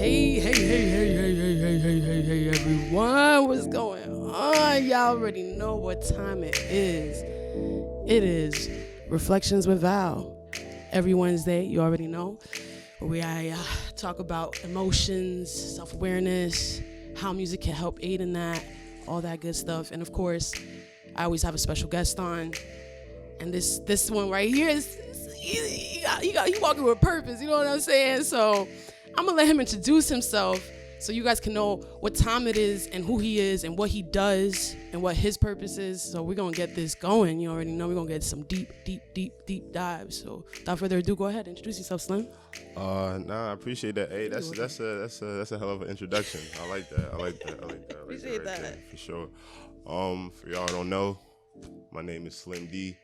Hey, everyone. What's going on? Y'all already know what time it is. It is Reflections with Val. Every Wednesday, you already know, where I talk about emotions, self-awareness, how music can help aid in that, all that good stuff. And of course, I always have a special guest on. And this one right here is he walking with purpose, you know what I'm saying? So I'm gonna let him introduce himself so you guys can know what time it is and who he is and what he does and what his purpose is. So we're gonna get this going. You already know we're gonna get some deep dives. So without further ado, go ahead, introduce yourself, Slim. I appreciate that. Hey, that's a hell of an introduction. I like that. Appreciate that. For sure. For y'all who don't know, my name is Slim D.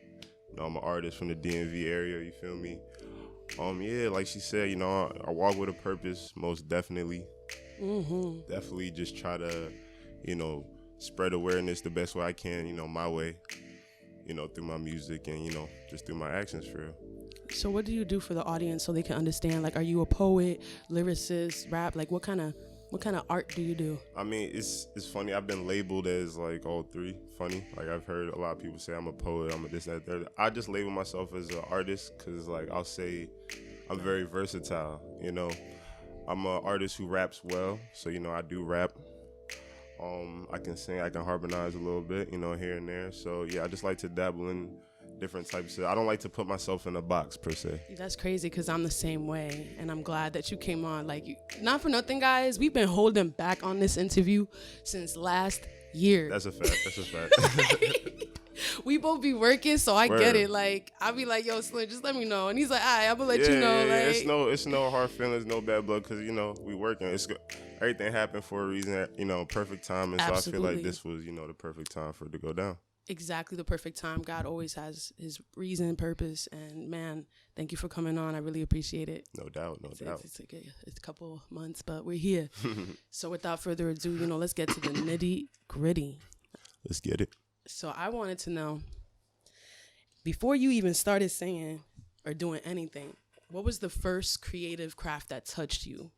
You know, I'm an artist from the DMV area, you feel me? Like she said, you know, I walk with a purpose, most definitely. Mm-hmm. Definitely just try to, you know, spread awareness the best way I can, you know, my way, you know, through my music and, you know, just through my actions for real. So what do you do for the audience so they can understand? Like, are you a poet, lyricist, rap? Like, what kind of art do you do? I mean, it's funny. I've been labeled as like all three. Funny. Like I've heard a lot of people say I'm a poet, I'm a this, that, third. I just label myself as an artist because like I'll say I'm very versatile, you know. I'm an artist who raps well, so you know I do rap. I can sing, I can harmonize a little bit, you know, here and there. So yeah, I just like to dabble in different types of. I don't like to put myself in a box per se. That's crazy because I'm the same way, and I'm glad that you came on. Like, not for nothing, guys. We've been holding back on this interview since last year. That's a fact. We both be working, so I get it. Like, I'll be like, yo, Slim, just let me know. And he's like, all right, I'm going to let you know. Yeah. Like, It's no hard feelings, no bad blood, because, you know, we working. Everything happened for a reason, you know, perfect time. And Absolutely. So I feel like this was, you know, the perfect time for it to go down. Exactly the perfect time. God always has his reason, purpose. And, man, thank you for coming on. I really appreciate it. No doubt. It's a couple months, but we're here. So without further ado, you know, let's get to the nitty gritty. Let's get it. So I wanted to know, before you even started singing or doing anything, what was the first creative craft that touched you?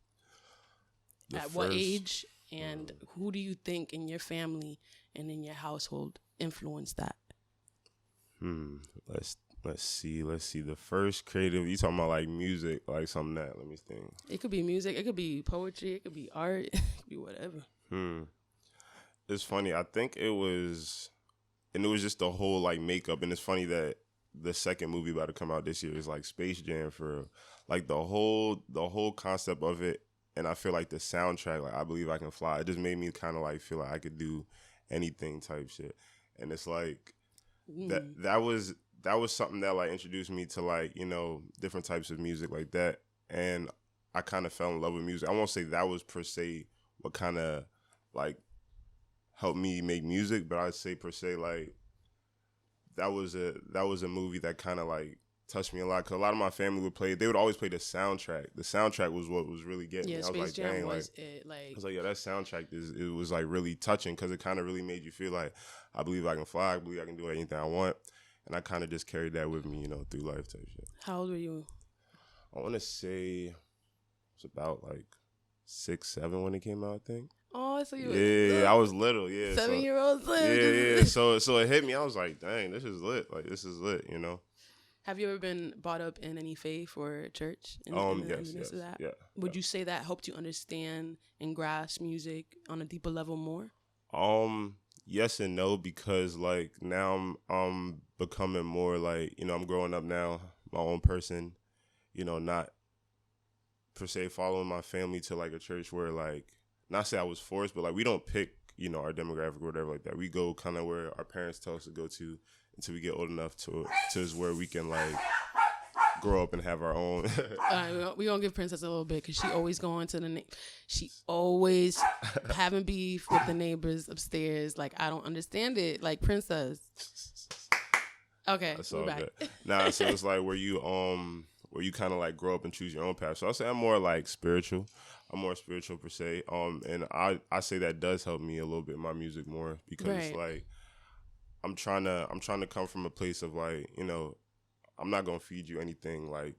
What age? And who do you think in your family and in your household influenced that? Let's see. The first creative, you talking about like music, like something that, let me think. It could be music, it could be poetry, it could be art, it could be whatever. It's funny. I think it was just the whole like makeup. And it's funny that the second movie about to come out this year is like Space Jam for real. Like the whole concept of it. And I feel like the soundtrack, like I Believe I Can Fly, it just made me kind of like feel like I could do anything type shit. And it's like that was something that like introduced me to like, you know, different types of music like that. And I kind of fell in love with music. I won't say that was per se what kind of like helped me make music, but I'd say per se like that was a movie that kind of like touched me a lot, because a lot of my family they would always play the soundtrack. The soundtrack was what was really getting me. I was Space like, Jam dang, was like, it, like, I was like, yeah, that soundtrack it was like really touching, because it kind of really made you feel like I believe I can fly, I believe I can do anything I want, and I kind of just carried that with me, you know, through life type shit. How old were you? I want to say it's about like 6, 7 when it came out, I think. Oh, so you I was little, yeah. 7-year-old Slim. Yeah. So it hit me. I was like, dang, this is lit. Like, this is lit, you know? Have you ever been brought up in any faith or church? Yes. Yeah. Would you say that helped you understand and grasp music on a deeper level more? Yes and no, because like now I'm becoming more like, you know, I'm growing up now, my own person, you know, not per se following my family to like a church where like, not say I was forced, but like we don't pick, you know, our demographic or whatever like that. We go kind of where our parents tell us to go to until we get old enough to where we can like grow up and have our own. All right, we're going to give Princess a little bit, because she always going to she always having beef with the neighbors upstairs. Like, I don't understand it. Like, Princess. Okay, we're back. Nah, so it's like where you kind of like grow up and choose your own path. So I'll say I'm more like spiritual. I'm more spiritual per se. And I say that does help me a little bit in my music more, because it's like I'm trying to come from a place of like, you know, I'm not gonna feed you anything like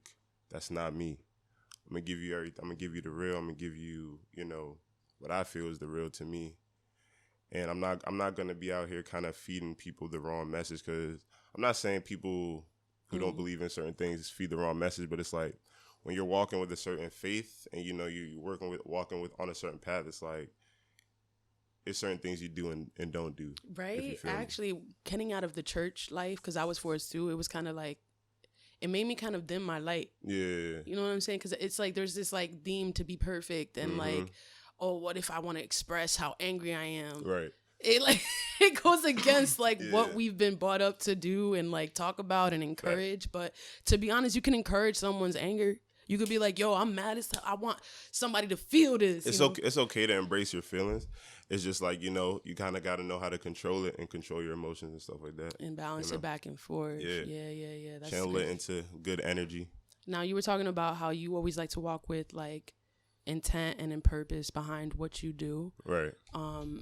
that's not me. I'm gonna give you everything. I'm gonna give you the real. I'm gonna give you, what I feel is the real to me. And I'm not gonna be out here kind of feeding people the wrong message, because I'm not saying people who don't believe in certain things feed the wrong message, but it's like when you're walking with a certain faith and you're walking with on a certain path, it's like it's certain things you do and don't do. Right. Actually, getting out of the church life, because I was forced to, it was kind of like, it made me kind of dim my light. Yeah. You know what I'm saying? Because it's like there's this like theme to be perfect and like, oh, what if I want to express how angry I am? Right. It like it goes against like what we've been brought up to do and like talk about and encourage. Right. But to be honest, you can encourage someone's anger. You could be like, yo, I'm mad as hell. I want somebody to feel this. It's okay to embrace your feelings. It's just like, you kind of got to know how to control it and control your emotions and stuff like that. And balance it back and forth. Yeah. That's channel it into good energy. Now, you were talking about how you always like to walk with like intent and in purpose behind what you do. Right.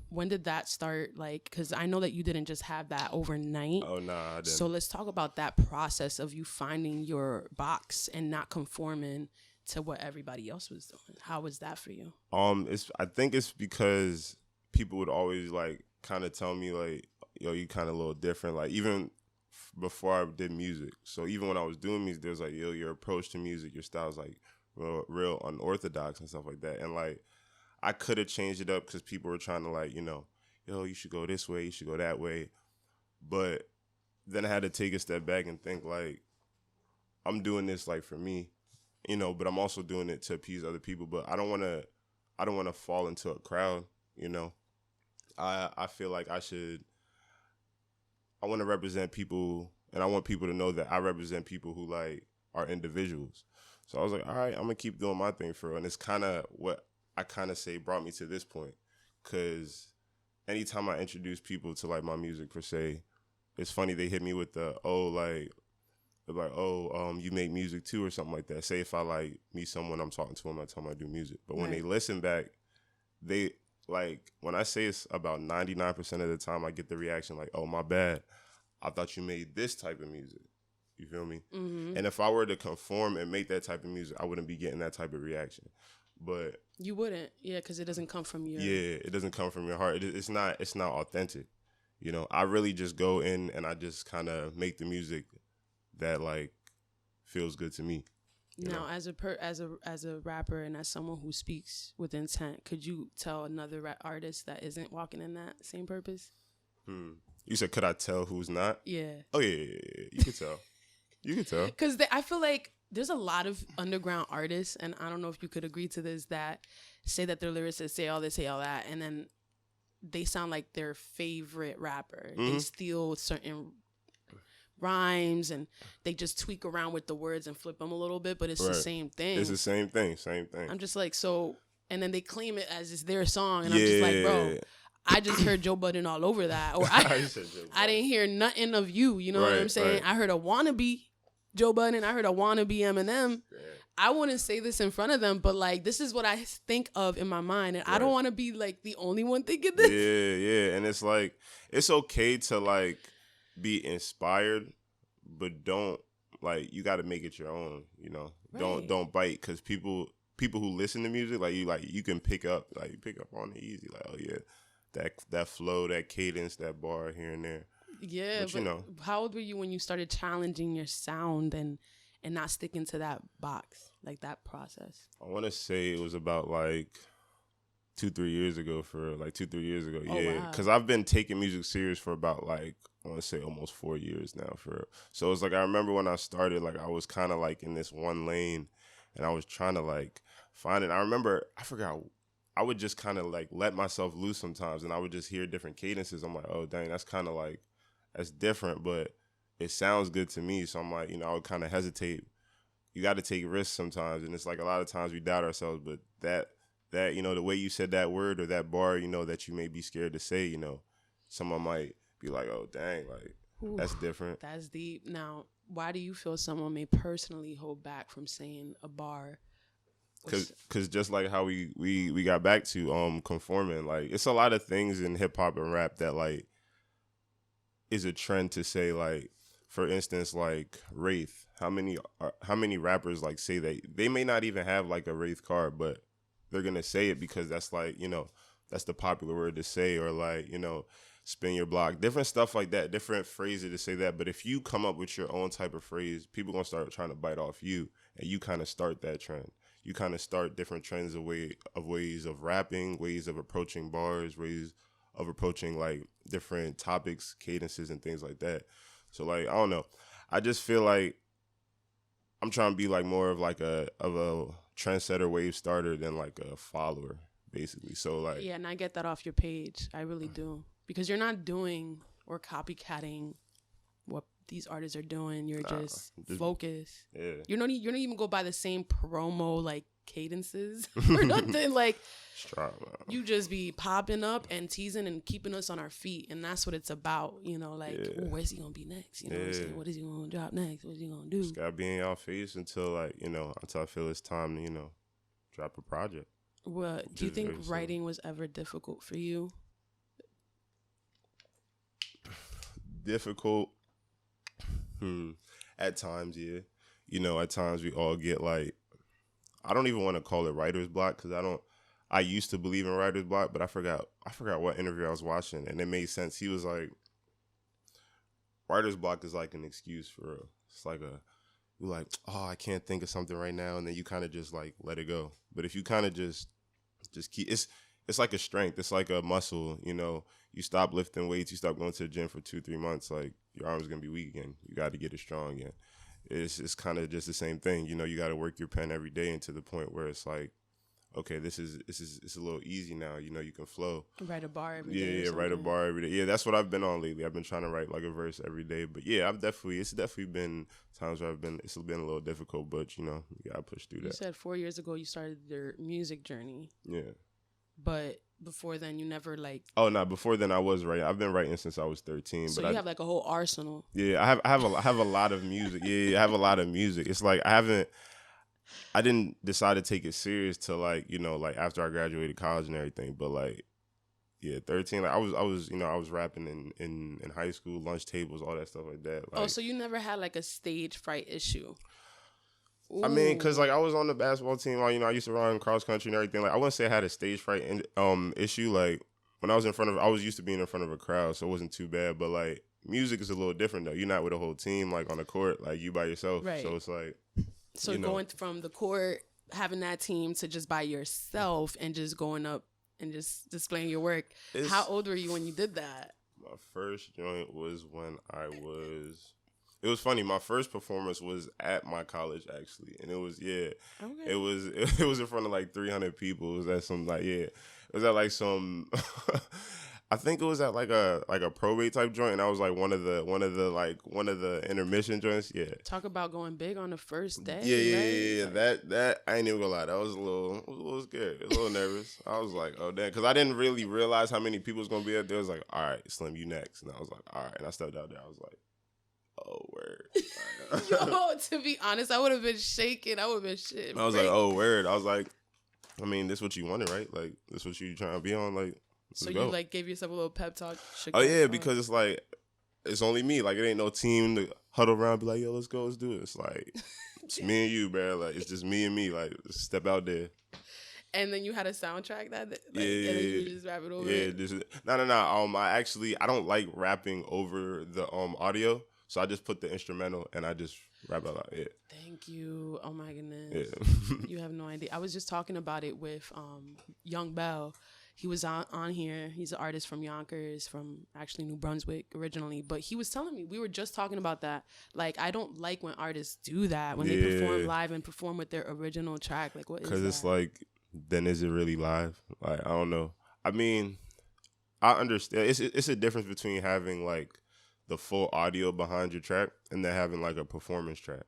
When did that start? Like, because I know that you didn't just have that overnight. Oh, nah, I didn't. So let's talk about that process of you finding your box and not conforming to what everybody else was doing. How was that for you? I think it's because people would always like kind of tell me like, yo, you kind of a little different. Like even before I did music. So even when I was doing music, there's like, yo, your approach to music, your style's like real unorthodox and stuff like that. And like I could have changed it up because people were trying to like, yo, you should go this way, you should go that way. But then I had to take a step back and think like, I'm doing this like for me, but I'm also doing it to appease other people. But I don't want to fall into a crowd, I feel like I want to represent people, and I want people to know that I represent people who like are individuals. So I was like, all right, I'm gonna keep doing my thing for real. And it's kind of what I kind of say brought me to this point, because anytime I introduce people to like my music per se, it's funny they hit me with the you make music too or something like that. Say if I like meet someone, I'm talking to them, I tell them I do music. But when they listen back, they like when I say it's about 99% of the time I get the reaction like, oh, my bad, I thought you made this type of music. You feel me? Mm-hmm. And if I were to conform and make that type of music, I wouldn't be getting that type of reaction. But you wouldn't, because it doesn't come from your. Yeah, it doesn't come from your heart. It's not authentic. I really just go in and I just kind of make the music that like feels good to me. Now, as a rapper and as someone who speaks with intent, could you tell another artist that isn't walking in that same purpose? You said, could I tell who's not? Yeah. Oh yeah. You could tell. You can tell. Because I feel like there's a lot of underground artists, and I don't know if you could agree to this, that say that their lyricists say all this, say all that, and then they sound like their favorite rapper. Mm-hmm. They steal certain rhymes and they just tweak around with the words and flip them a little bit, but it's the same thing. It's the same thing. I'm just like, so, and then they claim it as it's their song, and I'm just like, bro, I just heard Joe Budden all over that, or I didn't hear nothing of you. You know what I'm saying? I heard a wannabe Joe Budden. I heard a wannabe Eminem. Yeah. I wouldn't say this in front of them, but like this is what I think of in my mind, and I don't want to be like the only one thinking this. Yeah, and it's like it's okay to like be inspired, but don't like you got to make it your own. Don't bite, because people who listen to music you can pick up on it easy. Like, oh yeah, that flow, that cadence, that bar here and there. Yeah, but how old were you when you started challenging your sound and not sticking to that box, like that process? I want to say it was about like 2-3 years ago. Yeah, because I've been taking music serious for about like I want to say almost 4 years now. So it's like I remember when I started, like I was kind of like in this one lane, and I was trying to like find it. I forgot. I would just kind of like let myself loose sometimes, and I would just hear different cadences. I'm like, oh dang, that's kind of like. That's different, but it sounds good to me. So I'm like, I would kind of hesitate. You got to take risks sometimes. And it's like a lot of times we doubt ourselves, but that, the way you said that word or that bar, that you may be scared to say, someone might be like, oh, dang, like, that's different. That's deep. Now, why do you feel someone may personally hold back from saying a bar? Because just like how we got back to conforming, like, it's a lot of things in hip-hop and rap that, like, is a trend to say, like, for instance, like Wraith. How many rappers like say that they may not even have like a Wraith card, but they're gonna say it because that's like, you know, that's the popular word to say, or like, you know, spin your block, different stuff like that, different phrases to say that. But if you come up with your own type of phrase, people gonna start trying to bite off you, and you kind of start that trend. You kind of start different trends of ways of rapping, ways of approaching bars, ways of approaching like different topics, cadences, and things like that. So like, I don't know. I just feel like I'm trying to be like more of like a trendsetter, wave starter than like a follower, basically. So like, yeah, and I get that off your page. I really do, because you're not doing or copycatting what these artists are doing. You're just focused. Yeah. You don't even go by the same promo like cadences or nothing. Like, you just be popping up and teasing and keeping us on our feet, and that's what it's about. You know, like, where's he gonna be next? You know what I'm saying? What is he gonna drop next? What is he gonna do? Just gotta be in y'all face until like, you know, until I feel it's time to, you know, drop a project. Well, do you think writing was ever difficult for you? Difficult. At times, yeah. You know, at times we all get like, I don't even want to call it writer's block, because I used to believe in writer's block, but I forgot what interview I was watching, and it made sense. He was like, writer's block is like an excuse for real. It's like you're like, oh, I can't think of something right now, and then you kind of just like let it go. But if you kind of just keep, it's like a strength. It's like a muscle, you know. You stop lifting weights, you stop going to the gym for 2-3 months, like your arm's gonna be weak again. You got to get it strong again. It's kind of just the same thing, you know. You got to work your pen every day, and to the point where it's like, okay, it's a little easy now. You know, you can flow. Write a bar every day. Yeah, write a bar every day. Yeah, that's what I've been on lately. I've been trying to write like a verse every day. But yeah, it's definitely been times where it's been a little difficult, but you know, you gotta push through that. You said 4 years ago you started your music journey. Yeah. But before then, you never like. Oh no! Before then, I was writing. I've been writing since I was 13. So but you have like a whole arsenal. Yeah, I have a lot of music. Yeah, I have a lot of music. It's like I didn't decide to take it serious till like, you know, like after I graduated college and everything. But like, yeah, 13. Like I was you know, I was rapping in high school, lunch tables, all that stuff like that. Like, so you never had like a stage fright issue. Ooh. I mean, because like I was on the basketball team, like, you know, I used to run cross country and everything. Like I wouldn't say I had a stage fright issue. Like when I was I was used to being in front of a crowd, so it wasn't too bad. But like music is a little different though. You're not with a whole team like on the court, like you by yourself. Right. So it's like, so going from the court, having that team, to just by yourself and just going up and just displaying your work. How old were you when you did that? My first joint was when it was funny. My first performance was at my college, actually, and it was it was in front of like 300 people. It was at some it was at like some I think it was at like a probate type joint, and I was like one of the intermission joints. Yeah. Talk about going big on the first day. Yeah. That I ain't even gonna lie. That was a little scared, a little nervous. I was like, oh damn, because I didn't really realize how many people was gonna be up there. It was like, all right, Slim, you next, and I was like, all right, and I stepped out there. I was like, oh, word. Yo, to be honest, I would have been shaking. I would have been shit. I was like, oh, word. I was like, I mean, this what you wanted, right? Like, this what you trying to be on? Like, so you like gave yourself a little pep talk? Oh, yeah, because it's like, it's only me. Like, it ain't no team to huddle around and be like, yo, let's go, let's do it. It's like, it's me and you, bro. Like, it's just me and me. Like, let's step out there. And then you had a soundtrack that, like, and then you just rap it over. Yeah, no. I don't like rapping over the audio. So I just put the instrumental and I just rap out loud. Yeah. Thank you. Oh my goodness. Yeah. You have no idea. I was just talking about it with Young Bell. He was on here. He's an artist from Yonkers, from actually New Brunswick originally. But he was telling me, we were just talking about that. Like, I don't like when artists do that, when they perform live and perform with their original track. Like, what is that? Because it's like, then is it really live? Like, I don't know. I mean, I understand. It's a difference between having like the full audio behind your track and then having like a performance track.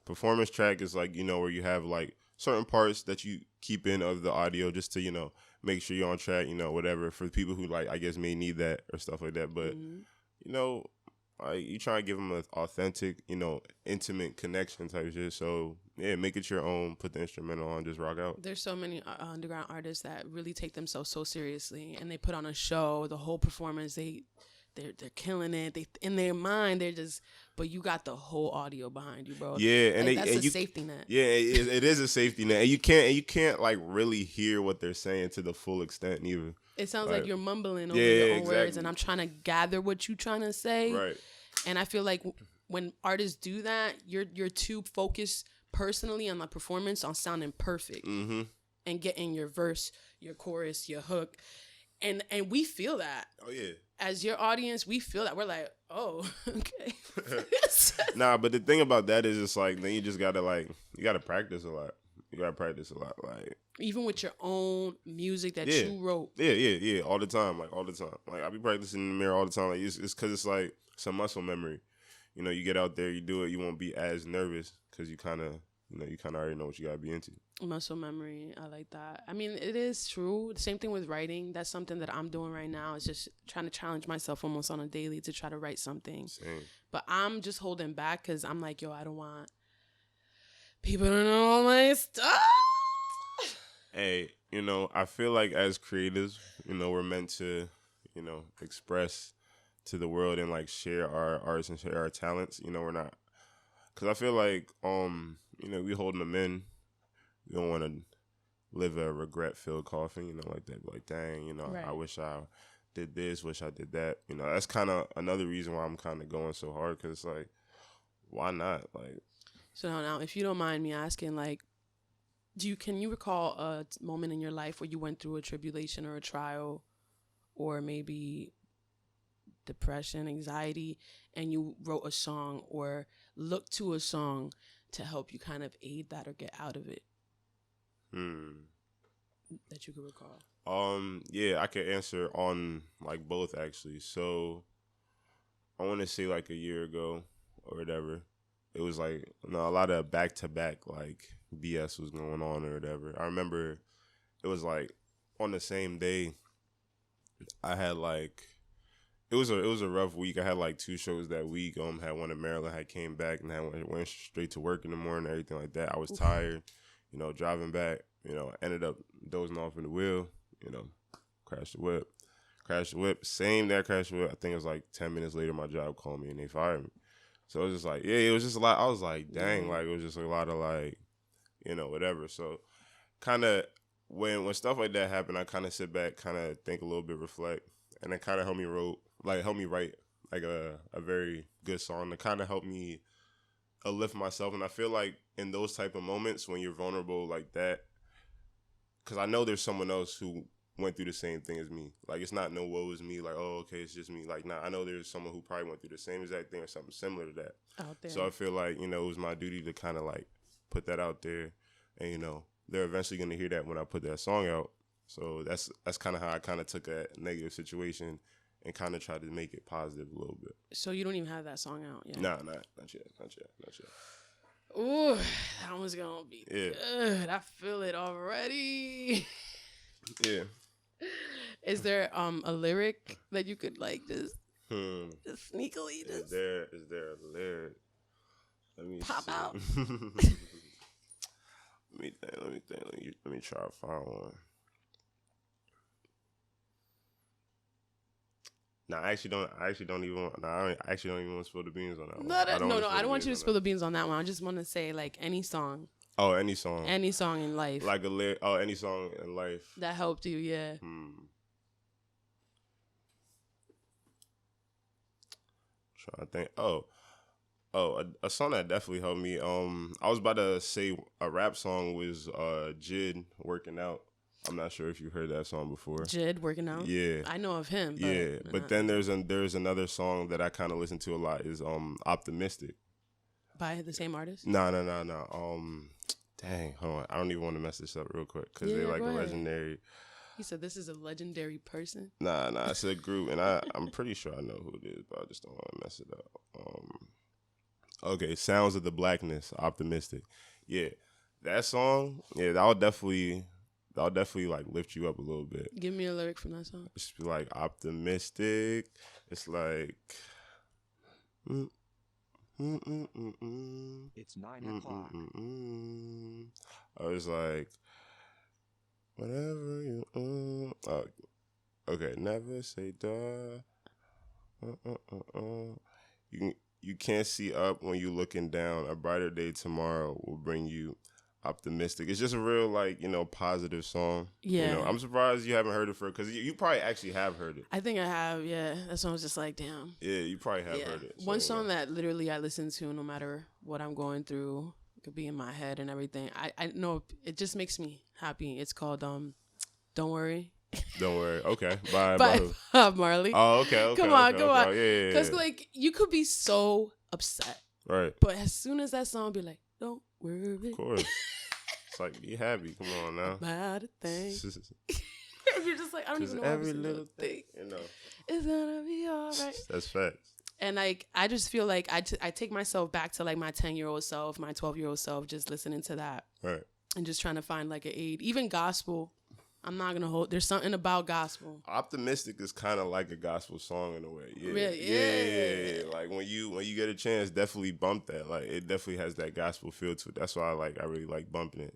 Performance track is like, you know, where you have like certain parts that you keep in of the audio just to, you know, make sure you're on track, you know, whatever, for people who like, I guess, may need that or stuff like that. But, you know, you try to give them an authentic, you know, intimate connection type shit. So, yeah, make it your own, put the instrumental on, just rock out. There's so many underground artists that really take themselves so seriously, and they put on a show, the whole performance, they they're killing it. They in their mind they're just, but you got the whole audio behind you, bro. Yeah, and like, that's a you, safety net. Yeah, it is a safety net, and you can't like really hear what they're saying to the full extent either. It sounds like you're mumbling over Yeah, your own exactly. words, and I'm trying to gather what you're trying to say. Right. And I feel like when artists do that, you're too focused personally on the performance, on sounding perfect, Mm-hmm. and getting your verse, your chorus, your hook, and we feel that. Oh yeah. As your audience, we feel that. We're like, oh, okay. Nah, but the thing about that is, it's like then you just gotta you gotta practice a lot. You gotta practice a lot, like even with your own music that you wrote. Yeah, all the time, like all the time. Like I be practicing in the mirror all the time. Like it's because it's like some muscle memory. You know, you get out there, you do it, you won't be as nervous because you kind of already know what you gotta be into. Muscle memory, I like that. I mean, it is true. The same thing with writing. That's something that I'm doing right now. It's just trying to challenge myself almost on a daily to try to write something. Same. But I'm just holding back because I'm like, yo, I don't want people to know all my stuff. Hey, you know, I feel like as creatives, you know, we're meant to, you know, express to the world and like share our arts and share our talents. You know, we're not, because I feel like, you know, we holding them in. We don't want to live a regret-filled coffin, you know, like that. Like, dang, you know, Right. I wish I did this, wish I did that. You know, that's kind of another reason why I'm kind of going so hard, because it's like, why not? Like, So now, if you don't mind me asking, like, can you recall a moment in your life where you went through a tribulation or a trial, or maybe depression, anxiety, and you wrote a song or looked to a song to help you kind of aid that or get out of it? That you could recall. Yeah, I could answer on like both actually. So I want to say like a year ago or whatever. It was like, you know, a lot of back to back like BS was going on or whatever. I remember it was like on the same day I had like it was a rough week. I had like 2 shows that week. Had one in Maryland, had came back and went straight to work in the morning, everything like that. I was tired, you know, driving back, you know, ended up dozing off in the wheel, you know, crashed the whip. Same day I crashed the whip, I think it was like 10 minutes later my job called me and they fired me. So it was just like, yeah, it was just a lot. I was like, dang, like it was just a lot of like, you know, whatever. So kind of when stuff like that happened, I kind of sit back, kind of think a little bit, reflect, and it kind of helped me write like a very good song to kind of help me uplift myself. And I feel like in those type of moments when you're vulnerable like that, because I know there's someone else who went through the same thing as me. Like, it's not no woe is me, like, oh, okay, it's just me. Like, nah, I know there's someone who probably went through the same exact thing or something similar to that. Out there. So I feel like, you know, it was my duty to kind of like put that out there. And, you know, they're eventually going to hear that when I put that song out. So that's kind of how I kind of took a negative situation and kind of tried to make it positive a little bit. So you don't even have that song out yet? Nah, not yet. Ooh, that one's gonna be good. I feel it already. Yeah. Is there a lyric that you could like just sneakily just Is there a lyric? Let me pop see. out? Let me think. Let me try to find one. No, I actually don't even want to spill the beans on that one. No, I don't want you to spill the beans on that one. I just want to say like any song. Oh, any song. Any song in life. Like any song in life. That helped you, yeah. Trying to think. A song that definitely helped me. I was about to say a rap song was Jid, Working Out. I'm not sure if you heard that song before. Jid, Working Out? Yeah. I know of him. But yeah, but then there's another song that I kind of listen to a lot is Optimistic. By the same artist? No. Dang, hold on. I don't even want to mess this up real quick because they're like a legendary. He said this is a legendary person? Nah, it's a group, and I'm pretty sure I know who it is, but I just don't want to mess it up. Okay, Sounds of the Blackness, Optimistic. Yeah, that song, yeah, that'll definitely like lift you up a little bit. Give me a lyric from that song. It's like optimistic. It's like. It's 9 o'clock. I was like, whatever you. Okay, never say die. You can't see up when you're looking down. A brighter day tomorrow will bring you optimistic. It's just a real, like, positive song. Yeah. I'm surprised you haven't heard it because you probably actually have heard it. I think I have, yeah. That song was just like, damn. Yeah, you probably have heard it. So, one song that literally I listen to no matter what I'm going through. It could be in my head and everything. I know it just makes me happy. It's called Don't Worry. Don't worry. Okay. Bye. By Bob Marley. Oh, okay. Come on. Yeah. Because, like, you could be so upset. Right. But as soon as that song be like, don't worry. Of course. It's like, be happy. Come on now. About a thing. You're just like, I don't even know every little thing. It's gonna be all right. That's facts. And, like, I just feel like I take myself back to, like, my 10-year-old self, my 12-year-old self, just listening to that. Right. And just trying to find, like, an aid. Even gospel. I'm not going to hold. There's something about gospel. Optimistic is kind of like a gospel song in a way. Yeah. Really? Yeah. Like when you get a chance, definitely bump that. Like it definitely has that gospel feel to it. That's why I really like bumping it,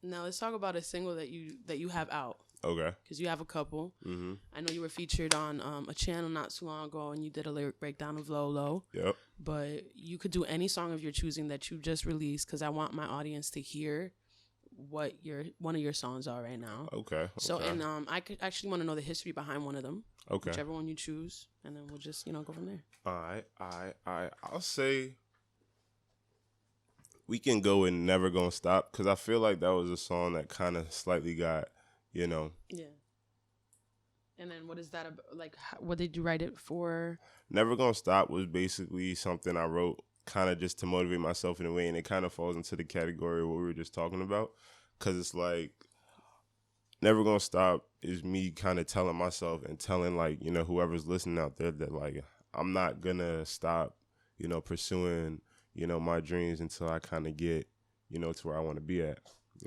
Now let's talk about a single that you have out. Okay. Because you have a couple. Mm-hmm. I know you were featured on a channel not too long ago and you did a lyric breakdown of Lolo. Yep. But you could do any song of your choosing that you just released because I want my audience to hear what one of your songs are right now. Okay. So and I could actually want to know the history behind one of them. Okay. Whichever one you choose, and then we'll just go from there. All right. I'll say we can go with Never Gonna Stop because I feel like that was a song that kind of slightly got, Yeah. And then what is that about? Like, what did you write it for? Never Gonna Stop was basically something I wrote kind of just to motivate myself in a way, and it kind of falls into the category of what we were just talking about, because it's like Never Gonna Stop is me kind of telling myself and telling, like, whoever's listening out there that, like, I'm not gonna stop, pursuing, my dreams until I kind of get, to where I want to be at.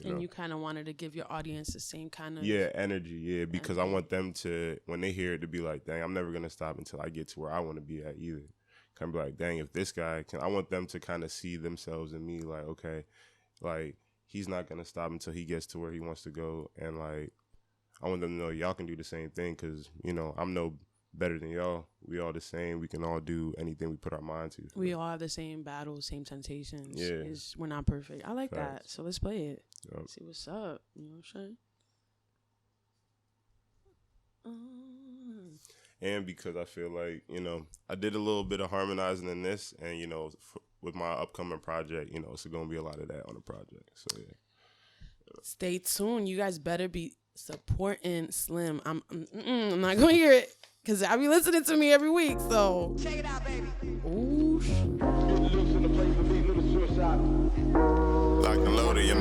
And you kind of wanted to give your audience the same kind of energy, because I want them to, when they hear it, to be like, dang, I'm never gonna stop until I get to where I want to be at either. Kind of be like, dang, if this guy can, I want them to kind of see themselves in me, like, okay, like, he's not going to stop until he gets to where he wants to go. And, like, I want them to know y'all can do the same thing because, I'm no better than y'all. We all the same. We can all do anything we put our mind to. We all have the same battles, same temptations. Yeah. We're not perfect. I like that. So let's play it. Yep. See what's up. You know what I'm saying? And because I feel like, I did a little bit of harmonizing in this, and, with my upcoming project, it's going to be a lot of that on the project. So, yeah. Stay tuned. You guys better be supporting Slim. I'm not going to hear it because I be listening to me every week. So, check it out, baby. Ooh, Lock and loaded,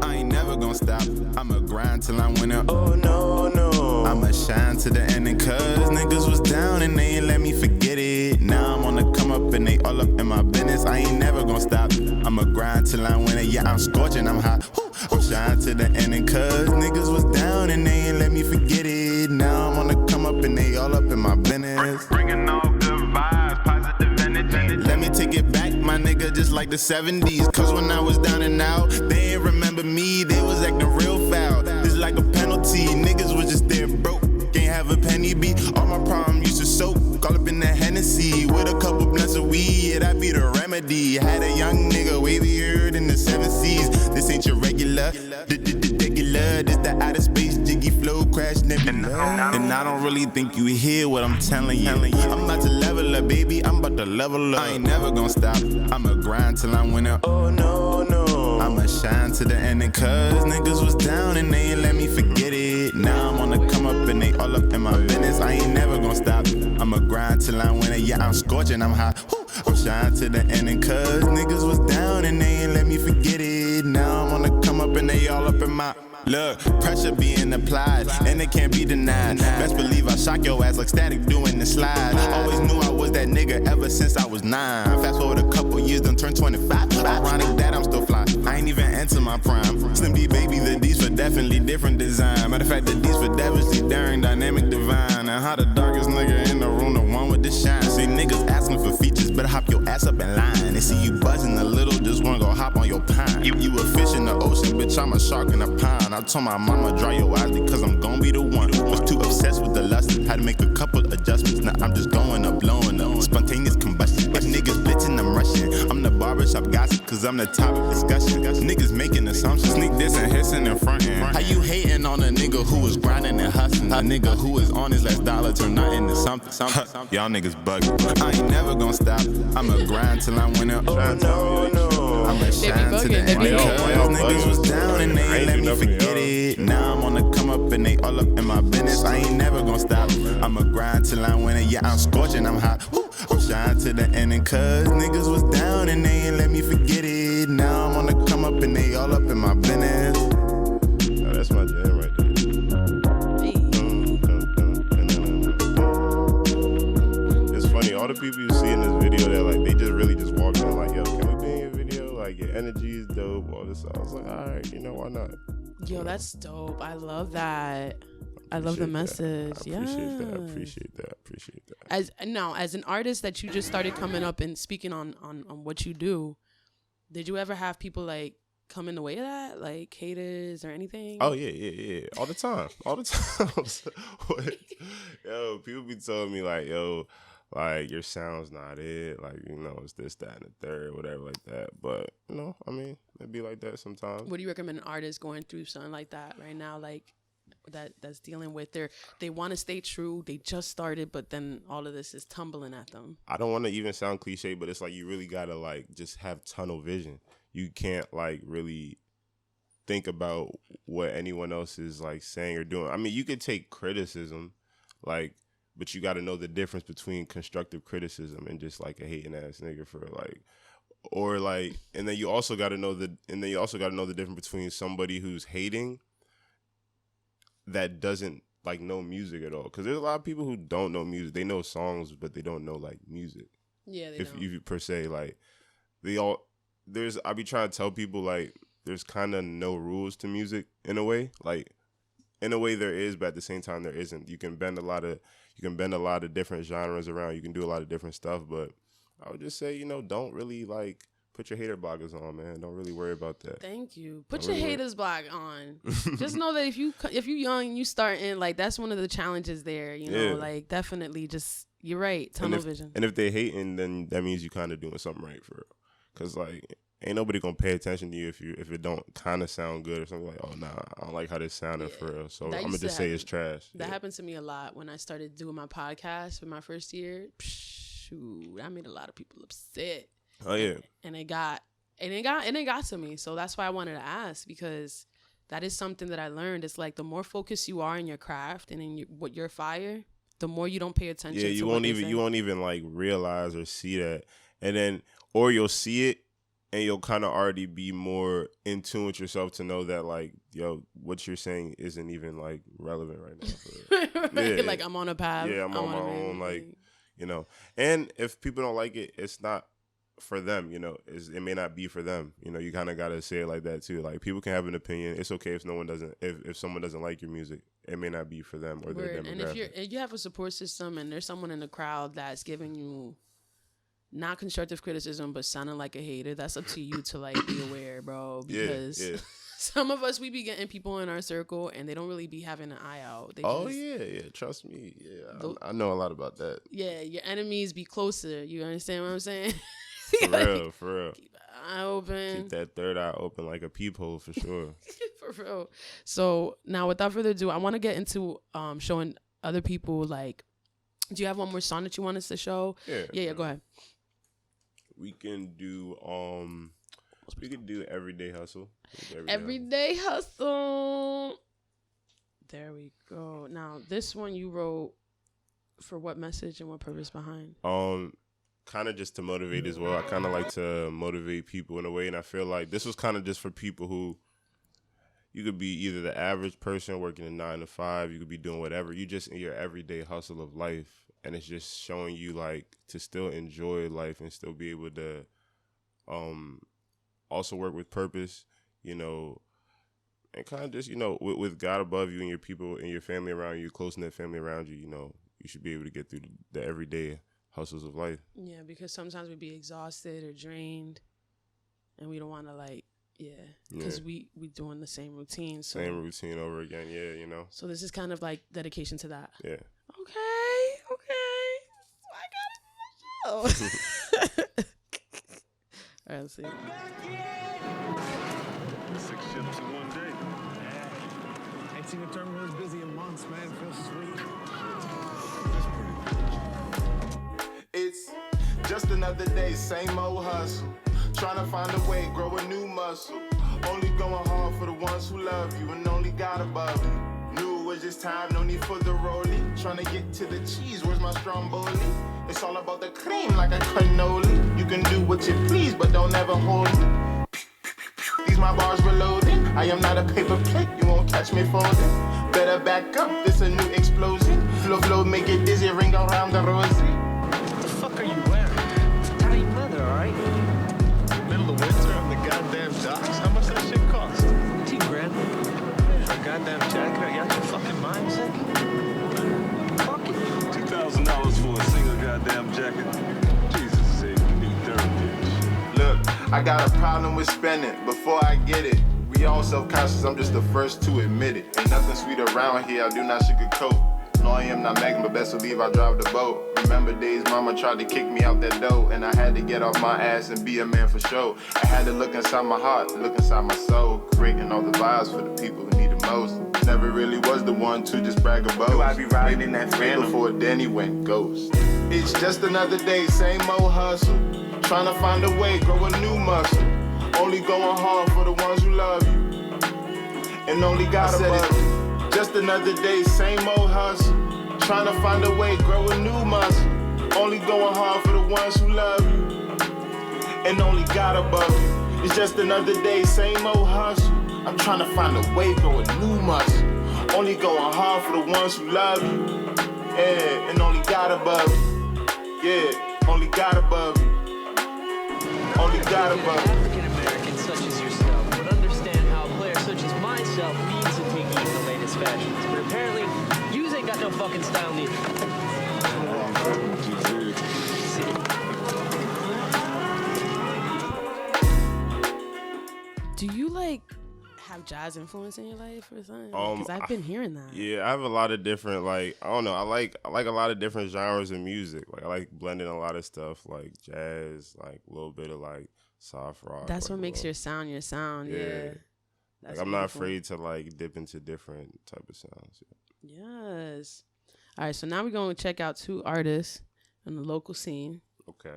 I ain't never gonna stop. I'ma grind till I'm winning. Oh no. I'ma shine to the ending, cause niggas was down and they ain't let me forget it. Now I'm on the come up and they all up in my business. I ain't never gonna stop. I'ma grind till I'm winning. Yeah, I'm scorching, I'm hot. I'm shine to the ending, cause niggas was down and they ain't let me forget it. Now I'm on the come up and they all up in my business. Bringing all good vibes, positive energy. Let me take it back, my nigga, just like the 70s. Cause when I was down and out, they ain't remember me, they was acting real foul. This like a penalty, niggas was just there broke. Can't have a penny beat, all my problems used to soak. Call up in the Hennessy, with a couple blunts of weed, yeah, that be the remedy. Had a young nigga wavier than the 7 C's. This ain't your regular, this the outer space, jiggy flow, crash nebula. And I don't really think you hear what I'm telling you. I'm about to level up, baby, I'm about to level up. I ain't never gonna stop, I'ma grind till I'm winning. Oh no. I'ma shine to the ending, cause niggas was down and they ain't let me forget it. Now I'm on the come up and they all up in my business. I ain't never gonna stop, I'ma grind till I'm winning. Yeah, I'm scorching, I'm hot. I'm shine to the ending, cause niggas was down and they ain't let me forget it. Now I'm on the come up and they all up in my... Look, pressure being applied, and it can't be denied. Best believe I shock your ass like static doing the slide. Always knew I was that nigga ever since I was 9. Fast forward a couple years, done turned 25. Ironic that I'm still fly. I ain't even enter my prime. Slim D baby, the D's for definitely different design. Matter of fact, the D's for devilishly daring, dynamic divine. And how the darkest nigga in the room, the one with the shine. See niggas asking for features, better hop your ass up in line. They see you buzzing a little, just wanna go hop on your pine. You a fish in the ocean, bitch, I'm a shark in a pond. I told my mama, dry your eyes because I'm gon' be the one. Was too obsessed with the lust, had to make a couple adjustments. Now I'm just going up, blowing up. Spontaneous combustion. If niggas bitching, I'm rushing. I'm the barbershop gossip, cause I'm the topic discussion. Niggas making assumptions. Sneak this and hissing and frontin'. How you hating on a nigga who was grinding and hustling? A nigga who is on his last dollar turn nothing into something. Y'all niggas bugging. I ain't never gonna stop. I'ma grind till I'm winning. Oh no. I'ma shine to the end. Cause niggas was down and they ain't let me forget it. Now I'm on the come up and they all up in my business. I ain't never gonna stop. I'ma grind till I'm winning. Yeah, I'm scorching, I'm hot. Woo. I'm shine to the end and cause niggas was down and they ain't let me forget it. Now I'm on the come up and they all up in my business. Oh, that's my jam right there. It's funny, all the people you see in this video that like they just really just walk in like, yo, can we be in your video? Like your energy is dope, all this stuff. I was like, all right, why not? Yo, that's dope. I love that. I love the message. I appreciate that. As an artist that you just started coming up and speaking on what you do, did you ever have people like come in the way of that, like haters or anything? Oh yeah, all the time. Yo, people be telling me like, yo, like your sound's not it, like it's this, that, and the third, whatever, like that. But I mean, it'd be like that sometimes. What do you recommend an artist going through something like that right now, like that's dealing with they want to stay true, they just started, but then all of this is tumbling at them? I don't want to even sound cliche, but it's like you really gotta like just have tunnel vision. You can't like really think about what anyone else is like saying or doing. I mean, you could take criticism, like, but you got to know the difference between constructive criticism and just like a hating ass nigga for like, or like, and then you also got to know the difference between somebody who's hating that doesn't like know music at all. Because there's a lot of people who don't know music. They know songs, but they don't know like music. Yeah, they if don't. you per se like I be trying to tell people like there's kind of no rules to music in a way. Like in a way there is, but at the same time there isn't. You can bend a lot of different genres around. You can do a lot of different stuff, but I would just say, don't really like put your hater blockers on, man. Don't really worry about that. Thank you. Put your haters block on. Just know that if you young and you starting, like that's one of the challenges there. Like definitely just you're right. Tunnel vision. And if they hating, then that means you kind of doing something right for real. Cause like ain't nobody gonna pay attention to you if it don't kind of sound good or something like, oh nah, I don't like how this sounded for real. So I'm gonna just say it's trash. That happened to me a lot when I started doing my podcast for my first year. Shoot, I made a lot of people upset. Oh yeah. And it got to me. So that's why I wanted to ask, because that is something that I learned. It's like the more focused you are in your craft and in your fire, the more you don't pay attention. Yeah, you won't even like realize or see that, and then or you'll see it and you'll kind of already be more in tune with yourself to know that like, yo, what you're saying isn't even like relevant right now. Right? Yeah, like I'm on a path. Yeah, I'm on my own, like And if people don't like it, it's not for them, it may not be for them. You kind of got to say it like that too. Like people can have an opinion. It's okay if if someone doesn't like your music, it may not be for them or their demographic. And if you have a support system and there's someone in the crowd that's giving you not constructive criticism, but sounding like a hater, that's up to you to like be aware, bro. Because some of us, we be getting people in our circle and they don't really be having an eye out. Trust me. Yeah, I know a lot about that. Yeah, your enemies be closer. You understand what I'm saying? For real. Keep an eye open. Keep that third eye open like a peephole for sure. For real. So now, without further ado, I want to get into showing other people. Like, do you have one more song that you want us to show? Yeah. Go ahead. We can do Everyday Hustle. Everyday Hustle. There we go. Now, this one you wrote for what message and what purpose behind? Kind of just to motivate as well. I kind of like to motivate people in a way, and I feel like this was kind of just for people who, you could be either the average person working a 9 to 5, you could be doing whatever. You just in your everyday hustle of life, and it's just showing you like to still enjoy life and still be able to also work with purpose, and kind of just, with God above you and your people and your family around you, close-knit family around you, you should be able to get through the everyday hustles of life. Yeah, because sometimes we'd be exhausted or drained, and we don't want to like, because we doing the same routine. So. Same routine over again, you know. So this is kind of like dedication to that. Yeah. Okay. I got it. All right, let's see. 6 ships in one day. Yeah. Ain't seen a terminal as busy in months, man. Feels sweet. It's just another day, same old hustle. Trying to find a way, grow a new muscle. Only going hard for the ones who love you and only God above you. Knew it was just time, no need for the rollie. Trying to get to the cheese, where's my stromboli? It's all about the cream like a cannoli. You can do what you please, but don't ever hold me. These my bars reloading. I am not a paper plate, you won't catch me folding. Better back up, this a new explosion. Flow, make it dizzy, ring around the rosy. What the fuck are you wearing? It's a tiny leather, alright? Middle of winter on the goddamn docks. How much that shit cost? $2,000. For a goddamn jacket? Are you out your fucking mind, sick? Fuck it. $2,000 for a single goddamn jacket. Jesus sake, you need therapy. Look, I got a problem with spending before I get it. We all self-conscious, I'm just the first to admit it. Ain't nothing sweet around here, I do not sugarcoat. No, I am not Megan, but best believe I drive the boat. Remember days mama tried to kick me out that door, and I had to get off my ass and be a man for sure. I had to look inside my heart, look inside my soul, creating all the vibes for the people who need it most. Never really was the one to just brag about. Do I be riding in that fan before Danny went ghost? It's just another day, same old hustle. Trying to find a way, grow a new muscle. Only going hard for the ones who love you, and only God above you. Just another day, same old hustle. Trying to find a way, grow a new muscle. Only going hard for the ones who love you, and only God above you. It's just another day, same old hustle. I'm trying to find a way, grow a new muscle. Only going hard for the ones who love you, yeah, and only God above you. Yeah, only God above you. Only God above you. African Americans such as yourself would understand how a player such as myself needs to take heed in the latest fashions. But apparently, yous ain't got no fucking style neither. Do you like have jazz influence in your life or something? Because I've been hearing that. Yeah, I have a lot of different, like, I don't know, I like a lot of different genres of music. Like, I like blending a lot of stuff, like jazz, like a little bit of like soft rock. That's like what makes your sound your sound. Yeah. Like, I'm not afraid to like dip into different type of sounds. Yeah. Yes. All right, so now we're going to check out 2 artists in the local scene. Okay.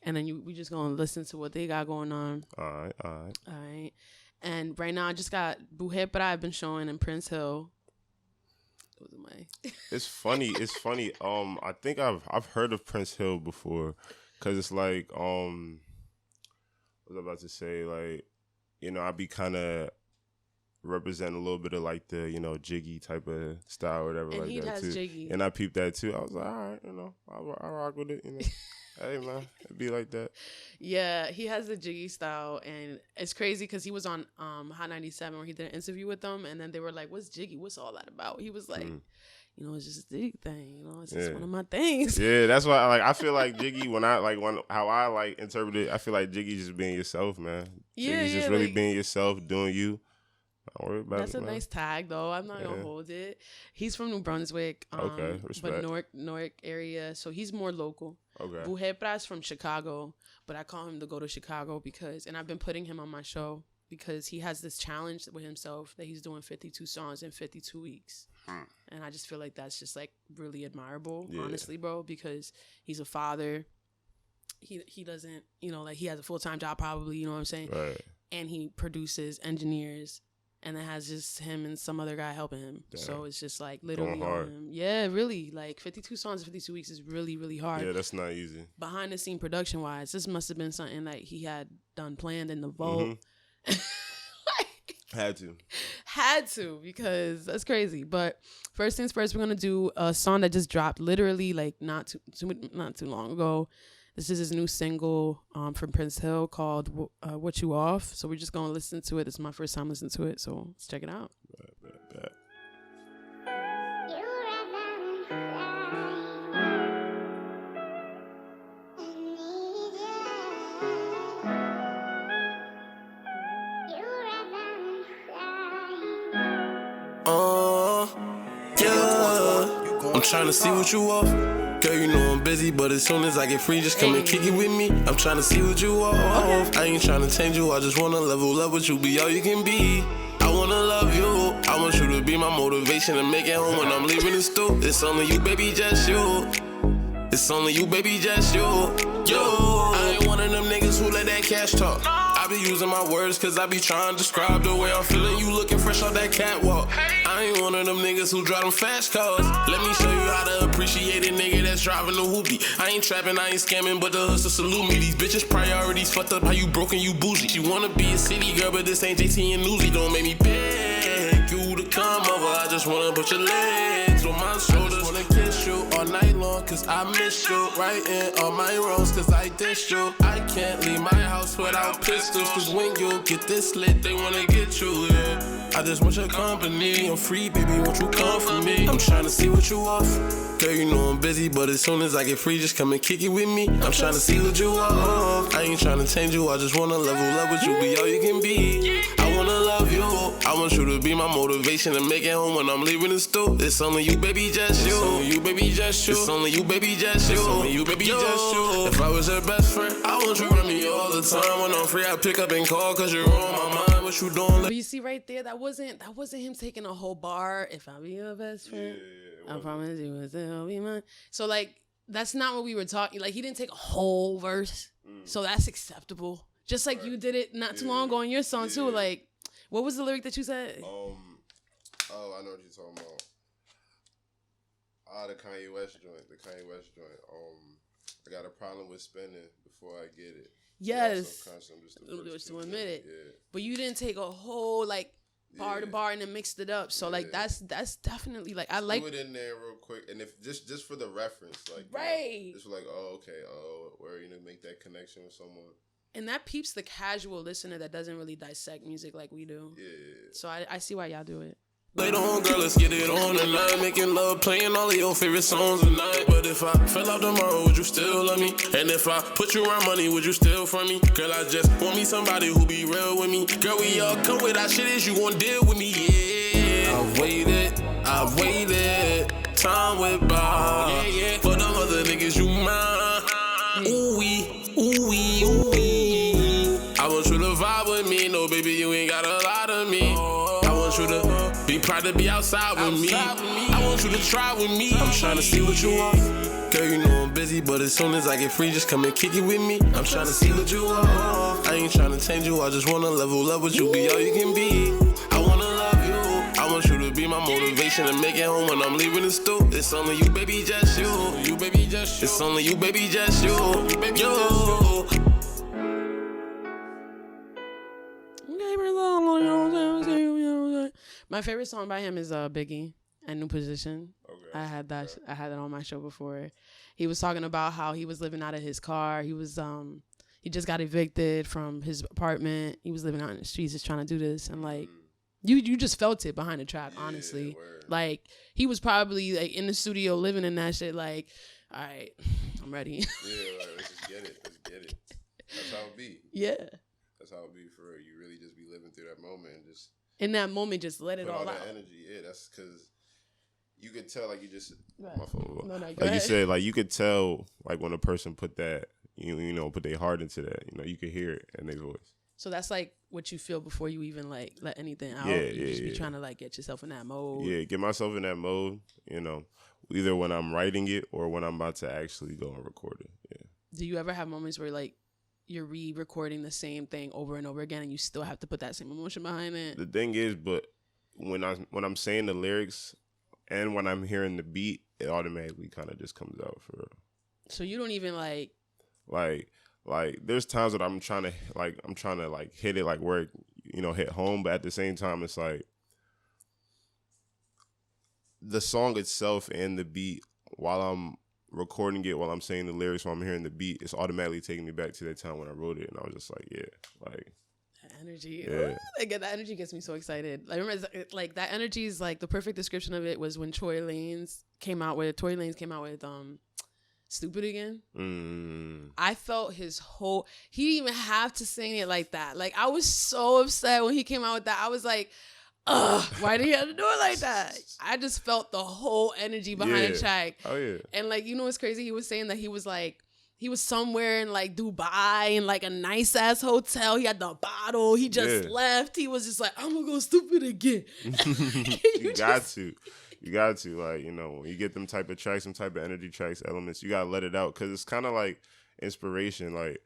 And then we just going to listen to what they got going on. All right. And right now I just got Buhepra I've been showing in Prince Hill. Those are my... It's funny. I think I've heard of Prince Hill before, cause it's like what was I about to say? Like, you know, I be kind of representing a little bit of like the, you know, jiggy type of style or whatever, and like he that has too. jiggy. And I peeped that too. I was like, all right, you know, I rock with it. You know, hey man, it'd be like that. Yeah, he has the jiggy style, and it's crazy because he was on Hot 97 where he did an interview with them, and then they were like, "What's jiggy? What's all that about?" He was like, "You know, it's just a jiggy thing. You know, it's just one of my things." Yeah, that's why I feel like jiggy how I like interpret it. I feel like jiggy just being yourself, man. Jiggy's just really like, being yourself, doing you. Don't worry about That's it, a nice tag, though. I'm not gonna hold it. He's from New Brunswick, okay, respect. but Newark area, so he's more local. Okay. Buhepra's from Chicago, but I call him to go to Chicago and I've been putting him on my show because he has this challenge with himself that he's doing 52 songs in 52 weeks. And I just feel like that's just like really admirable, honestly, bro, because he's a father. He doesn't, you know, like he has a full-time job probably, you know what I'm saying? Right. And he produces, engineers, and it has just him and some other guy helping him. Damn. So it's just like literally on him. Yeah, really. Like 52 songs in 52 weeks is really, really hard. Yeah, that's not easy. Behind the scene production wise, this must have been something like he had done planned in the vault. Had to because that's crazy. But first things first, we're gonna do a song that just dropped literally like not too long ago. This is his new single from Prince Hill called What You Off. So we're just going to listen to it. This is my first time listening to it. So let's check it out. Bet. trying to see what you off. Girl, you know I'm busy, but as soon as I get free, just come and kick it with me. I'm trying to see what you off. I ain't trying to change you, I just wanna level up with you, be all you can be. I wanna love you, I want you to be my motivation and make it home when I'm leaving the stool. It's only you, baby, just you. It's only you, baby, just you. Yo, I ain't one of them niggas who let that cash talk. I be using my words cause I be trying to describe the way I'm feeling. You looking fresh off that catwalk. I ain't one of them niggas who drive them fast cars. Let me show you how to appreciate a nigga that's driving a hoopty. I ain't trapping, I ain't scamming, but the hustle salute me. These bitches priorities fucked up, how you broken, you bougie. She wanna be a city girl, but this ain't JT and Newsy. Don't make me beg you to come over. I just wanna put your legs on my shoulders. Wanna kiss you all night long cause I miss you. Right in all my wrongs cause I dish you. I can't leave my house without pistols, cause when you get this lit, they wanna get you, yeah. I just want your company, I'm free, baby, won't you come for me? I'm trying to see what you off. Girl, you know I'm busy, but as soon as I get free, just come and kick it with me. I'm trying to see what you off. I ain't trying to change you, I just wanna level up with you, be all you can be. I wanna love you, I want you to be my motivation and make it home when I'm leaving the stool. It's only you, baby, just you. It's only you, baby, just you. It's only you, baby, just you. It's only you, baby, just you. If I was your best friend, I want you around me all the time. When I'm free, I pick up and call cause you're on my mind. What you doing? But you see right there, that wasn't him taking a whole bar. If I be your best friend, I promise you will still be mine. So like, that's not what we were talking. Like, he didn't take a whole verse. So that's acceptable. Just like you did it not too long ago in your song too. Like, what was the lyric that you said? Oh, I know what you're talking about. The Kanye West joint. I got a problem with spending before I get it. Yes. Just to admit it. Yeah. But you didn't take a whole like bar to bar and then mixed it up. So like that's definitely like I like put it in there real quick, and if just for the reference, like right, just like where you know make that connection with someone. And that peeps the casual listener that doesn't really dissect music like we do. Yeah. So I see why y'all do it. Later on, girl, let's get it on tonight. Making love, playing all of your favorite songs tonight. But if I fell out tomorrow, would you still love me? And if I put you around money, would you still for me? Girl, I just want me somebody who be real with me. Girl, we all come with our shit, is you gon' deal with me? Yeah. I've waited, time went by. Yeah. For them other niggas, you mine. Ooh-wee. I want you to vibe with me. No, baby, you ain't got a lot of me. I want you to be proud to be outside with me. I want you to try with me. I'm trying to see what you want. Girl, you know I'm busy, but as soon as I get free, just come and kick it with me. I'm trying to see what you want. I ain't trying to change you, I just wanna level up with you, be all you can be. I wanna love you, I want you to be my motivation and make it home when I'm leaving the stool. It's only you, baby, just you. You, baby, just you. It's only you, baby, just you. You, baby, just you. My favorite song by him is Biggie and New Position. Okay. I had that on my show before. He was talking about how he was living out of his car. He was he just got evicted from his apartment. He was living out in the streets just trying to do this, and like you just felt it behind the track, honestly. Word. Like he was probably like in the studio living in that shit like, all right, I'm ready. Yeah, let's just get it. That's how it be. Yeah. That's how it be for real. You really just be living through that moment and just in that moment, just let it all out. That energy, yeah. That's because you could tell, like you just. Right. My fault. No, like you said, like you could tell, like when a person put that, you know, put their heart into that. You know, you could hear it in their voice. So that's like what you feel before you even like let anything out. Yeah, you just be trying to like get yourself in that mode. Yeah, get myself in that mode. You know, either when I'm writing it or when I'm about to actually go and record it. Yeah. Do you ever have moments where like you're re-recording the same thing over and over again and you still have to put that same emotion behind it? The thing is, but when I'm saying the lyrics and when I'm hearing the beat, it automatically kind of just comes out for real. So you don't even like there's times that I'm trying to hit it like where it, you know, hit home, but at the same time it's like the song itself and the beat, while I'm recording it, while I'm saying the lyrics, while I'm hearing the beat, it's automatically taking me back to that time when I wrote it, and I was just like, yeah, like that energy. Yeah. Again, that energy gets me so excited. I remember like that energy is like the perfect description of it was when Tory Lanez came out with Stupid Again. I felt his whole, he didn't even have to sing it like that. Like I was so upset when he came out with that. I was like, why did he have to do it like that? I just felt the whole energy behind the track. Oh yeah. And like, you know what's crazy? He was saying that he was somewhere in like Dubai in like a nice ass hotel. He had the bottle. He just left. He was just like, I'm gonna go stupid again. You got to. You got to, like, you know, when you get them type of tracks, some type of energy tracks, elements, you got to let it out. Because it's kind of like inspiration. Like,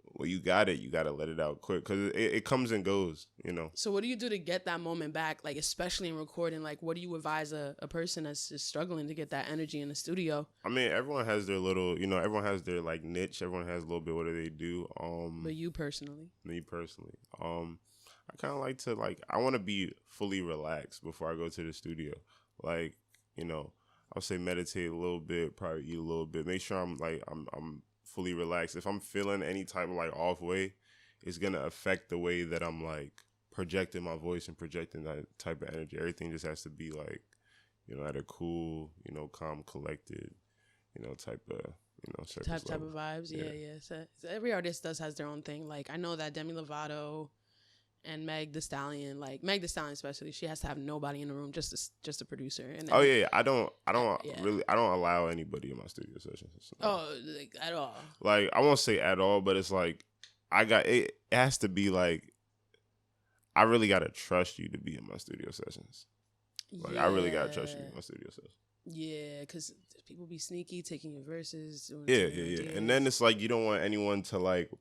well, you got to let it out quick. Because it comes and goes, you know. So what do you do to get that moment back? Like, especially in recording, like, what do you advise a person that's just struggling to get that energy in the studio? I mean, everyone has their little, you know, everyone has their, like, niche. Everyone has a little bit what do they do. But you personally? Me personally. I kind of like to, like, I want to be fully relaxed before I go to the studio. Like, you know, I'll say meditate a little bit, probably eat a little bit. Make sure I'm fully relaxed. If I'm feeling any type of like off way, it's gonna affect the way that I'm like projecting my voice and projecting that type of energy. Everything just has to be like, you know, at a cool, you know, calm, collected, you know, type of, you know, surface type of vibes. Yeah. So every artist has their own thing. Like I know that Demi Lovato and Meg Thee Stallion, like Meg Thee Stallion especially, she has to have nobody in the room, just a producer. And then, I don't allow anybody in my studio sessions. Like at all. Like I won't say at all, but it's like it has to be like I really gotta trust you to be in my studio sessions. Like I really gotta trust you in my studio sessions. Yeah, because people be sneaky taking your verses. Yeah. And then it's like you don't want anyone to like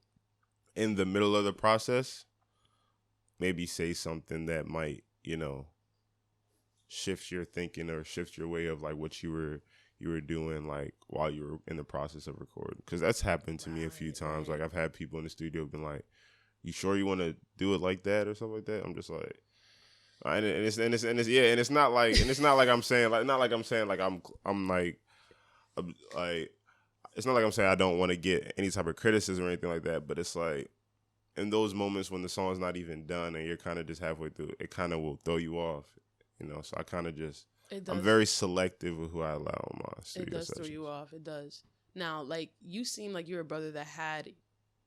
in the middle of the process maybe say something that might, you know, shift your thinking or shift your way of like what you were doing like while you were in the process of recording. Because that's happened to me a few times. Like I've had people in the studio been like, "You sure you want to do it like that or something like that?" I'm just like, and it's not like I'm saying like it's not like I'm saying I don't want to get any type of criticism or anything like that. But it's like, in those moments when the song's not even done and you're kind of just halfway through, it kind of will throw you off, you know. So I kind of just, I'm very selective with who I allow on my studio sessions. It does throw you off. It does. Now, like, you seem like you're a brother that had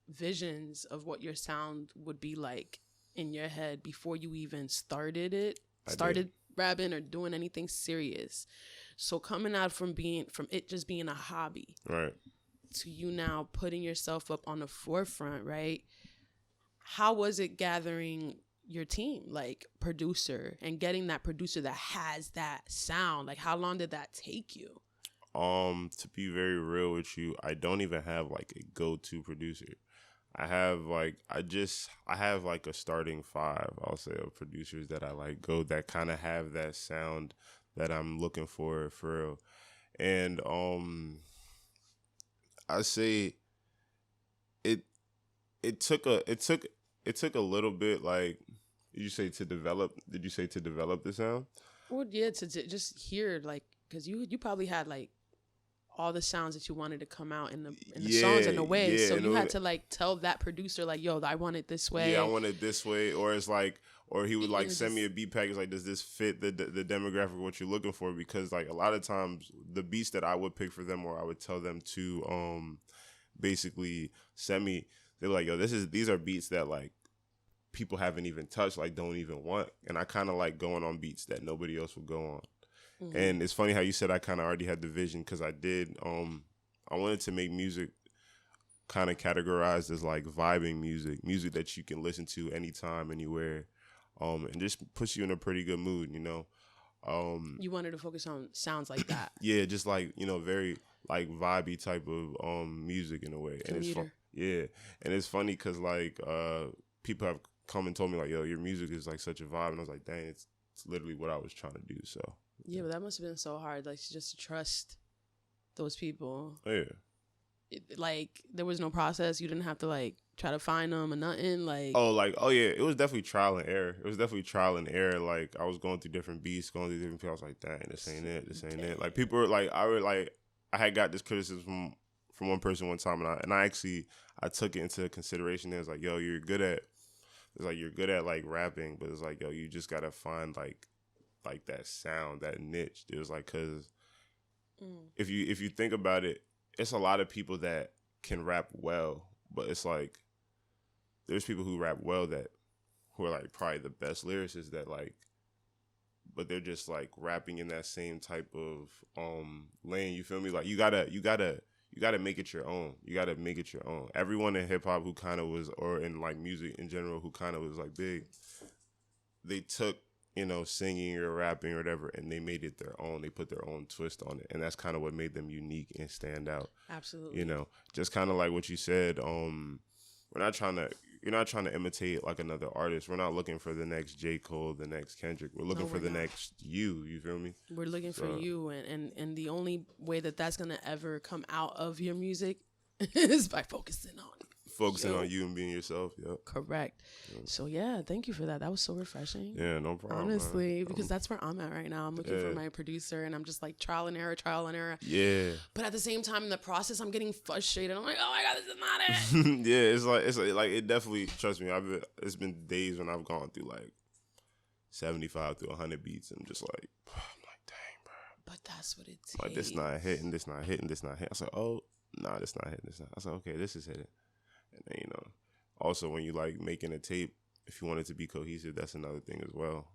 visions of what your sound would be like in your head before you even started rapping or doing anything serious. So coming out from it just being a hobby, right, to you now putting yourself up on the forefront, right? How was it gathering your team, like producer, and getting that producer that has that sound? Like, how long did that take you? To be very real with you, I don't even have like a go-to producer. I have like a starting 5, I'll say, of producers that I like that kind of have that sound that I'm looking for real. And I say it took a little bit, like, did you say to develop the sound? Well, yeah, to just hear, like, because you probably had like all the sounds that you wanted to come out in the songs in a way. So you had to like tell that producer like, yo, I want it this way. Yeah, I want it this way. Or it's like, or he would like send me a beat package like, does this fit the demographic of what you're looking for? Because like a lot of times the beats that I would pick for them, or I would tell them to basically send me, they're like, yo, these are beats that like people haven't even touched, like don't even want. And I kind of like going on beats that nobody else would go on. Mm-hmm. And it's funny how you said I kind of already had the vision, because I did. I wanted to make music kind of categorized as like vibing music that you can listen to anytime, anywhere, and just puts you in a pretty good mood, you know. You wanted to focus on sounds like that. Yeah, just like, you know, very like vibey type of music in a way. And it's fun. Yeah, and it's funny because like people have come and told me like, yo, your music is like such a vibe, and I was like, dang, it's literally what I was trying to do. So yeah, but that must have been so hard, like just to trust those people. Yeah, like there was no process. You didn't have to like try to find them or nothing. Like yeah, it was definitely trial and error. Like I was going through different beats, going through different people. I was like, dang, this ain't it. Like people were like, I had got this criticism from one person one time, and I took it into consideration. It was like, yo, you're good at like rapping, but it's like, yo, you just gotta find like that sound, that niche. It was like, cause if you think about it, it's a lot of people that can rap well, but it's like there's people who rap well who are like probably the best lyricists that like but they're just like rapping in that same type of lane. You feel me? Like you gotta make it your own. You gotta make it your own. Everyone in hip hop who kind of was, or in like music in general, who kind of was like big, they took, you know, singing or rapping or whatever, and they made it their own. They put their own twist on it, and that's kind of what made them unique and stand out. Absolutely. You know, just kind of like what you said. You're not trying to imitate like another artist. We're not looking for the next J. Cole, the next Kendrick. We're looking for the next you. You feel me? We're looking for you, and the only way that that's gonna ever come out of your music is by focusing on you and being yourself. Yeah. Correct. Yeah. So yeah, thank you for that. That was so refreshing. Yeah, no problem. Honestly, man. because that's where I'm at right now. I'm looking for my producer, and I'm just like trial and error. Yeah. But at the same time, in the process, I'm getting frustrated. I'm like, oh my god, this is not it. Yeah, it's like it definitely. Trust me, it's been days when I've gone through like 75 to 100 beats, and I'm just like, I'm like, dang, bro. But that's what it takes. Like this not hitting, this not hitting, this not hitting. I said, oh, nah, this not hitting, this not. I said, okay, this is hitting. And then, you know, also when you like making a tape, if you want it to be cohesive, that's another thing as well.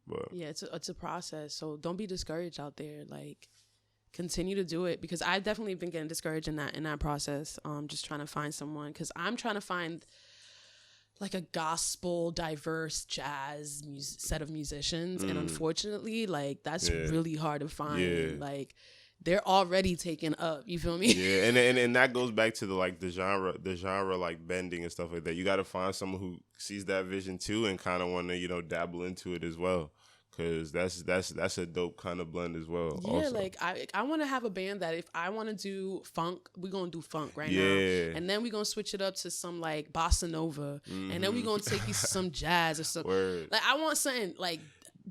But yeah, it's a process. So don't be discouraged out there. Like, continue to do it, because I've definitely been getting discouraged in that process. Just trying to find someone, because I'm trying to find like a gospel diverse jazz set of musicians, and unfortunately, like that's really hard to find. Yeah. Like, they're already taken up. You feel me? Yeah, and that goes back to the genre like bending and stuff like that. You got to find someone who sees that vision too and kind of want to, you know, dabble into it as well, because that's a dope kind of blend as well. Yeah, also. like I want to have a band that if I want to do funk, we're gonna do funk now, and then we're gonna switch it up to some like bossa nova, and then we're gonna take you to some jazz or something. Word. Like I want something like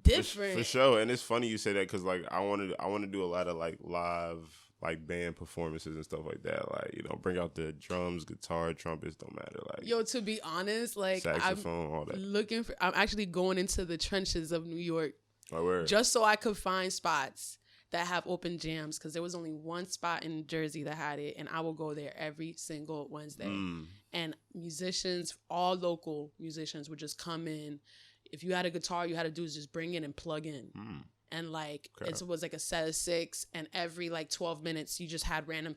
different for sure. And it's funny you say that, because like I want to do a lot of like live like band performances and stuff like that. Like, you know, bring out the drums, guitar, trumpets, don't matter. Like, yo, to be honest, like saxophone, all that. I'm actually going into the trenches of New York, word. Just so I could find spots that have open jams, because there was only one spot in Jersey that had it, and I will go there every single Wednesday. And musicians, all local musicians, would just come in. If you had a guitar, you had to do is just bring it and plug in. And like, it was like a set of 6, and every like 12 minutes, you just had random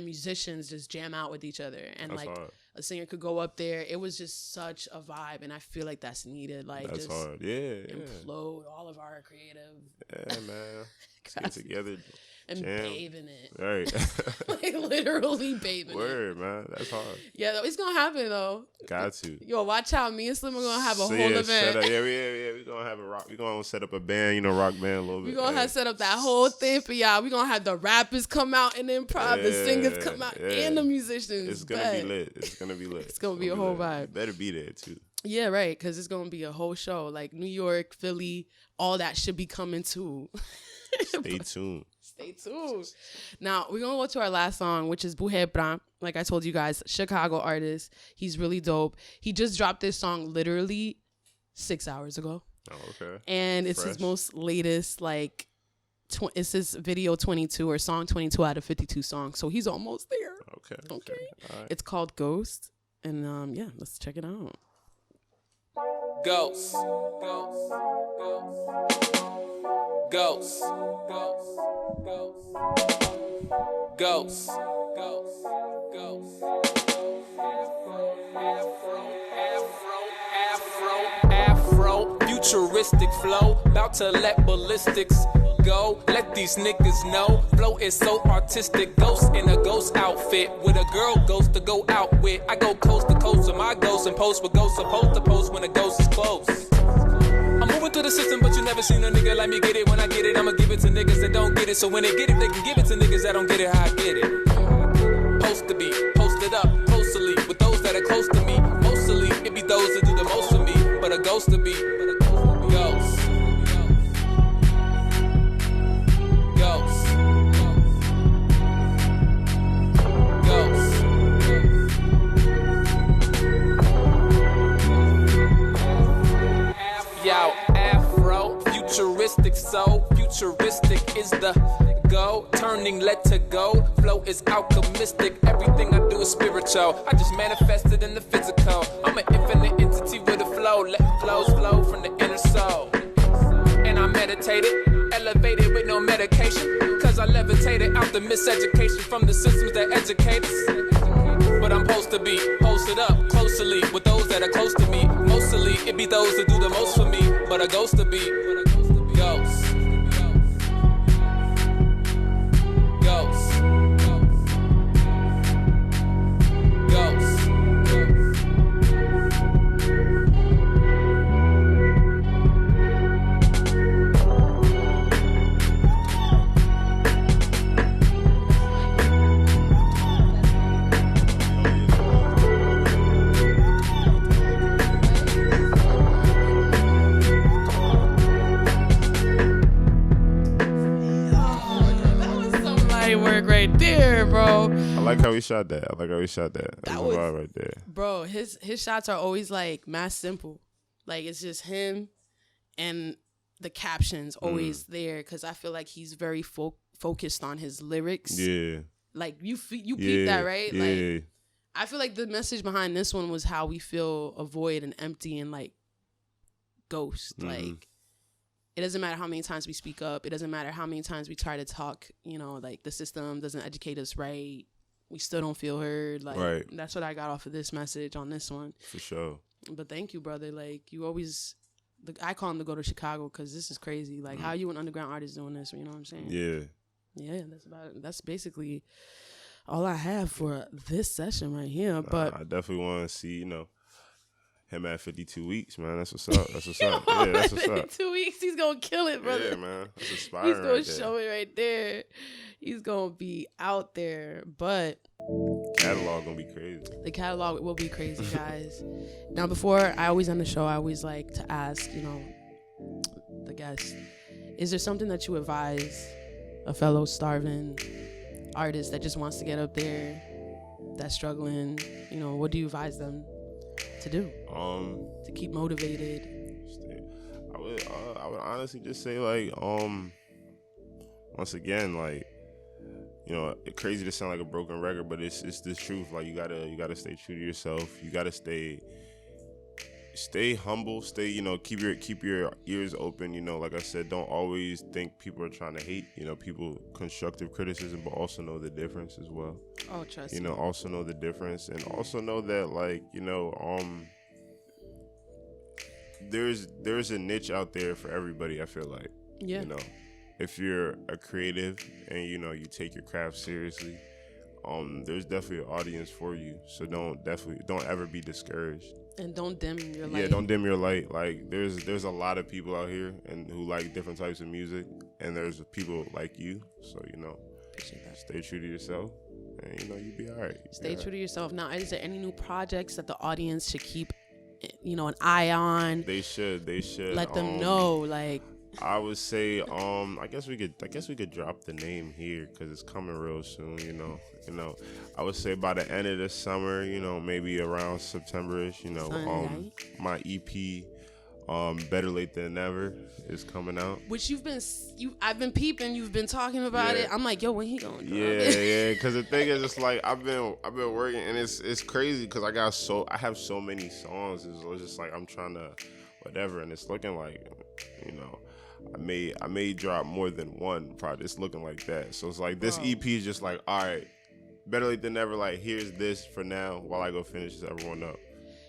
musicians just jam out with each other. And that's like hard. A singer could go up there. It was just such a vibe, and I feel like that's needed. Like, that's just hard. Yeah. Implode all of our creative. Yeah, man. Let's get together. And bathe in it. Right. Like literally bathe in it. Word, man. That's hard. Yeah, it's gonna happen though. Got to. Yo, watch out. Me and Slim are gonna have a whole event. We're gonna have a rock. We're gonna set up a band, you know, rock band a little bit. We're gonna have set up that whole thing for y'all. We're gonna have the rappers come out and improv, the singers come out, and the musicians. It's gonna be lit. It's gonna be lit. It's gonna be a whole vibe. You better be there too. Yeah, right. Because it's gonna be a whole show. Like New York, Philly, all that should be coming too. Stay tuned. Stay tuned. Now, we're going to go to our last song, which is Buhe Bram. Like I told you guys, Chicago artist. He's really dope. He just dropped this song literally 6 hours ago. Oh, okay. And it's his most latest, like, it's his video 22 or song 22 out of 52 songs. So he's almost there. Okay. All right. It's It's called Ghost. And, yeah, let's check it out. Ghost. Ghost. Ghost. Afro, futuristic flow, about to let ballistics go. Let these niggas know, flow is so artistic. Ghost in a ghost outfit with a girl ghost to go out with. I go coast to coast with my ghost and post what ghost supposed to post when a ghost is close. I'm moving through the system, but you never seen a nigga like me get it. When I get it, I'ma give it to niggas that don't get it. So when they get it, they can give it to niggas that don't get it how I get it. Post to be, posted up, closely, with those that are close to me. Mostly, it be those that do the most for me. But a ghost to be, ghost. Ghost. Ghost. Yo, Afro, futuristic, so futuristic is the go. Turning lead to gold, flow is alchemistic. Everything I do is spiritual. I just manifested in the physical. I'm an infinite entity with a flow. Let flows flow from the inner soul. And education. Cause I levitated out the miseducation from the systems that educate us. But I'm supposed to be posted up closely with those that are close to me. Mostly it be those that do the most for me. But a ghost to be ghost. Ghost. Ghost. Work right there, bro. I like how he shot that. That was vibe right there. Bro, his shots are always like mass simple. Like it's just him and the captions always there because I feel like he's very focused on his lyrics. Yeah. Like you peep that, right? Yeah. Like I feel like the message behind this one was how we feel a void and empty and like ghost. Like it doesn't matter how many times we speak up. It doesn't matter how many times we try to talk, you know, like the system doesn't educate us right. We still don't feel heard. Like right. That's what I got off of this message on this one. For sure. But thank you, brother. Like you always, I call him to go to Chicago because this is crazy. Like how you an underground artist doing this? You know what I'm saying? Yeah. Yeah, that's about it. That's basically all I have for this session right here. But I definitely want to see, you know, him at 52 weeks, man. That's what's up. That's what's up. Yeah, that's what's up. 2 weeks, he's gonna kill it, brother. Yeah, man. That's inspiring. He's gonna right show it right there. He's gonna be out there, but catalog gonna be crazy. The catalog will be crazy, guys. Now, before I always end the show, I always like to ask, you know, the guest, is there something that you advise a fellow starving artist that just wants to get up there, that's struggling? You know, what do you advise them to do to keep motivated? I would honestly just say, like, once again, like, you know, it's crazy to sound like a broken record, but it's the truth. Like you gotta stay true to yourself. You gotta stay humble. Stay, you know, keep your ears open. You know, like I said, don't always think people are trying to hate. You know, people constructive criticism, but also know the difference as well. Oh, trust me. You know, also know the difference, and also know that, like, you know, there's a niche out there for everybody. I feel like, yeah, you know, if you're a creative and, you know, you take your craft seriously, there's definitely an audience for you. So don't ever be discouraged. And don't dim your light. Yeah, don't dim your light. Like there's a lot of people out here and who like different types of music, and there's people like you. So, you know, appreciate that. Stay true to yourself, and, you know, you'll be all right. Stay true to yourself. Now, is there any new projects that the audience should keep, you know, an eye on? They should. Let them know, like. I would say, I guess we could drop the name here because it's coming real soon. You know, I would say by the end of the summer, you know, maybe around September-ish. You know, my EP, Better Late Than Never, is coming out. Which I've been peeping. You've been talking about it. I'm like, yo, when he going? Yeah. Because the thing is, it's like I've been working, and it's crazy because I have so many songs. It's just like I'm trying to whatever, and it's looking like, you know, I may drop more than one project. It's looking like that. So it's like this EP is just like, all right, better late than never. Like, here's this for now while I go finish this everyone up.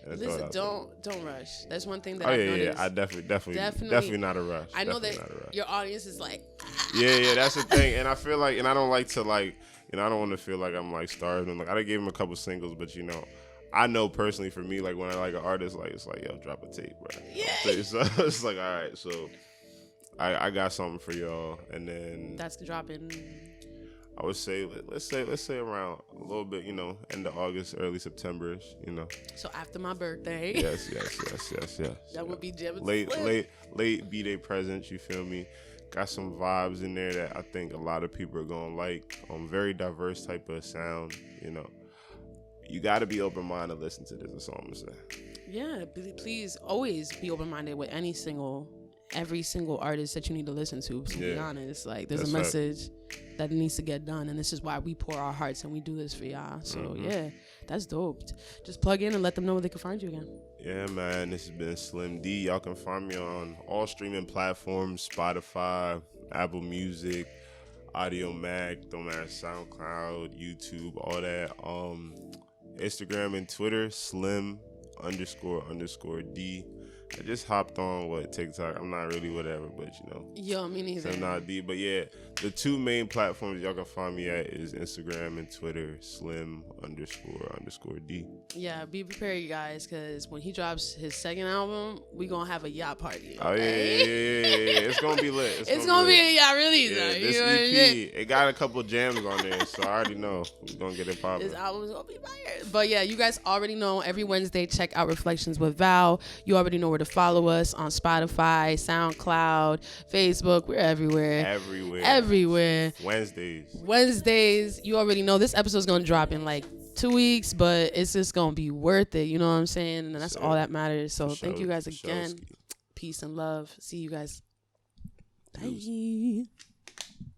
Listen, don't rush. That's one thing that I've noticed. I definitely not a rush. I know that your audience is like, yeah, that's the thing. And I feel like, and I don't like to, like, you know, I don't want to feel like I'm like starving. Like, I done gave him a couple singles, but, you know, I know personally for me, like, when I like an artist, like, it's like, yo, drop a tape, bro. Yeah. So it's like, all right, so I got something for y'all, and then that's dropping. I would say let's say around a little bit, you know, end of August, early September-ish, you know. So after my birthday. Yes. That would be Jim. Late B-Day presents, you feel me? Got some vibes in there that I think a lot of people are gonna like. Very diverse type of sound, you know. You got to be open-minded to listen to this. That's all I'm gonna say. Yeah, please always be open-minded with every single artist that you need to listen to. To be honest, like there's a message that needs to get done, and this is why we pour our hearts and we do this for y'all. So yeah, that's dope. Just plug in and let them know where they can find you again. Yeah, man, this has been Slim D. Y'all can find me on all streaming platforms: Spotify, Apple Music, Audio Mac, don't matter, SoundCloud, YouTube, all that. Instagram and Twitter, Slim__D. I just hopped on TikTok. I'm not really whatever, but Yo, me neither. Slim not D. But yeah, the two main platforms y'all can find me at is Instagram and Twitter, Slim__D. Yeah, be prepared, you guys, because when he drops his second album, we gonna have a yacht party. Oh yeah. It's gonna be lit. It's gonna be a yacht release. Yeah, this EP, it got a couple jams on there, so I already know we're gonna get it popping. This album's gonna be fire. But yeah, you guys already know every Wednesday, check out Reflections with Val. You already know where to follow us on Spotify, SoundCloud, Facebook. We're everywhere. Everywhere. Wednesdays. You already know this episode's gonna drop in like 2 weeks, but it's just gonna be worth it. You know what I'm saying? And that's all that matters. So thank you guys again. Peace and love. See you guys. Bye.